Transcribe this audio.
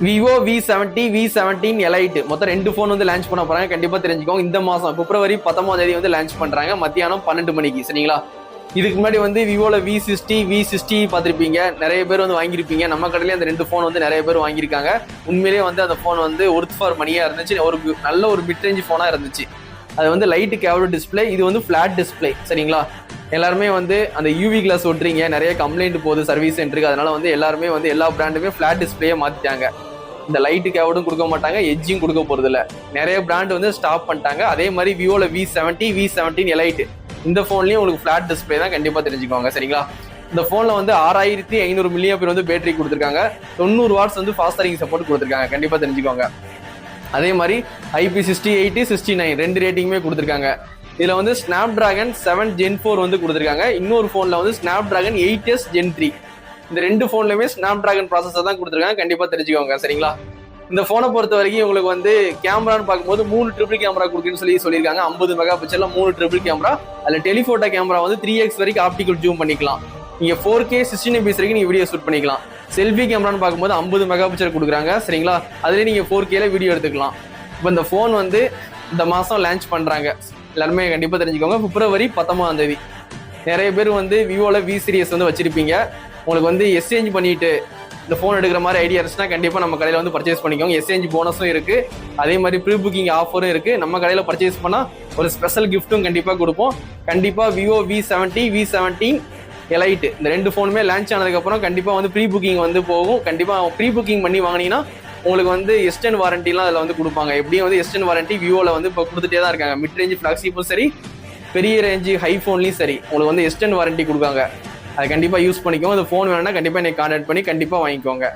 Vivo V70 V17 elite மொத்தம் 2 phone வந்து launch பண்ண போறாங்க. கண்டிப்பா தெரிஞ்சுக்கோங்க. இந்த மாசம் பிப்ரவரி 19 வந்து லான்ச் பண்றாங்க மத்தியானம் 12 மணிக்கு. சரிங்களா? இதுக்கு முன்னாடி வந்து விவோல V60 பார்த்திருப்பீங்க, நிறைய பேர் வந்து வாங்கியிருப்பீங்க. நம்ம கடையில அந்த 2 ஃபோன் வந்து நிறைய பேர் வாங்கியிருக்காங்க. உண்மையிலேயே வந்து அந்த ஃபோன் வந்து ஒர்த் ஃபார் மணியா இருந்துச்சு. ஒரு நல்ல ஒரு மிட் ரேஞ்ச் ஃபோனா இருந்துச்சு. அது வந்து லைட் கேவ் டிஸ்பிளே, இது வந்து ஃபிளாட் டிஸ்பிளே. சரிங்களா? எல்லாருமே வந்து அந்த யூவி கிளாஸ் ஒட்டுறீங்க, நிறைய கம்ப்ளைண்ட் போகுது சர்வீஸ் சென்டருக்கு. அதனால வந்து எல்லாருமே வந்து எல்லா பிராண்டுமே ஃபிளாட் டிஸ்பிளேயே மாத்திட்டாங்க. இந்த லைட்டு கேவடும் கொடுக்க மாட்டாங்க, எட்ஜும் கொடுக்க போறது இல்ல. நிறைய பிராண்ட் வந்து ஸ்டாப் பண்ணிட்டாங்க. அதே மாதிரி விவோல V17 எலைட் இந்த போன்லயும் உங்களுக்கு ஃபிளாட் டிஸ்பிளே தான். கண்டிப்பா தெரிஞ்சுக்கோங்க. சரிங்களா? இந்த போன்ல வந்து 6500 mAh வந்து பேட்டரி கொடுத்துருக்காங்க. 90 வாட்ஸ் வந்து ஃபாஸ்ட் சார்ஜிங் சப்போர்ட் கொடுத்துருக்காங்க. கண்டிப்பா தெரிஞ்சுக்கோங்க. அதே மாதிரி IP68 69 ரெண்டு ரேட்டிங்குமே கொடுத்துருக்காங்க. இதுல வந்து ஸ்னாப்டிராகன் 7 Gen 4 வந்து கொடுத்துருக்காங்க. இன்னொரு போன்ல வந்து ஸ்னாப்டிராகன் 8S Gen 3. இந்த ரெண்டு போன்லயுமே ஸ்னாப்டிராகன் ப்ராசஸர் தான் கொடுத்துருக்காங்க. கண்டிப்பா தெரிஞ்சுக்கோங்க. சரிங்களா? இந்த போனை பொறுத்த வரைக்கும் உங்களுக்கு வந்து கேமரான்னு பார்க்கும்போது 3 ட்ரிபிள் கேமரா கொடுக்குன்னு சொல்லியிருக்காங்க. 50 மெகா பிக்சல்ல 3 ட்ரிபிள் கேமரா. அதுல டெலிஃபோட்டோ கேமரா வந்து 3x வரைக்கும் ஆப்டிகல் ஜூம் பண்ணிக்கலாம். நீங்க 4K 16 MP வரைக்கும் நீங்க வீடியோ ஷூட் பண்ணிக்கலாம். செல்ஃபி கேமரான்னு பார்க்கும்போது 50 மெகா பிக்சல் கொடுக்குறாங்க. சரிங்களா? அதுலேயே நீங்க 4Kல வீடியோ எடுத்துக்கலாம். இப்போ இந்த போன் வந்து இந்த மாசம் லான்ச் பண்றாங்க. எல்லாருமே கண்டிப்பா தெரிஞ்சுக்கோங்க. பிப்ரவரி 19 நிறைய பேர் வந்து விவோல V series வந்து வச்சிருப்பீங்க. உங்களுக்கு வந்து எக்ஸ்சேஞ்ச் பண்ணிட்டு இந்த போன் எடுக்கிற மாதிரி ஐடியா இருந்துச்சுன்னா கண்டிப்பா நம்ம கடையில வந்து பர்ச்சேஸ் பண்ணிக்கோங்க. எக்ஸ்சேஞ்ச் போனஸும் இருக்கு, அதே மாதிரி ப்ரீ புக்கிங் ஆஃபரும் இருக்கு. நம்ம கடையில பர்ச்சேஸ் பண்ணா ஒரு ஸ்பெஷல் கிஃப்ட்டும் கண்டிப்பா கொடுப்போம். கண்டிப்பா விவோ V17 எலைட் இந்த ரெண்டு போனுமே லான்ச் ஆனதுக்கு அப்புறம் கண்டிப்பா வந்து ப்ரீ புக்கிங் வந்து போகும். கண்டிப்பா ப்ரீ புக்கிங் பண்ணி வாங்கினீங்கன்னா உங்களுக்கு வந்து எக்ஸ்டெண்ட் வாரண்டிலாம் அதில் வந்து கொடுப்பாங்க. எப்படியும் வந்து எக்ஸ்டெண்ட் வாரண்டி விவோல வந்து இப்போ கொடுத்துட்டே தான் இருக்காங்க. மிட் ரேஞ்ச் ஃபிளாக்ஸிப்பும் சரி, பெரிய ரேஞ்சு ஹை ஃபோன்லையும் சரி, உங்களுக்கு வந்து எக்ஸ்டெண்ட் வாரண்டி கொடுக்காங்க. அதை கண்டிப்பாக யூஸ் பண்ணிக்கோங்க. அந்த ஃபோன் வேணும்னா கண்டிப்பாக என்னை கான்டாக்ட் பண்ணி கண்டிப்பாக வாங்கிக்கோங்க.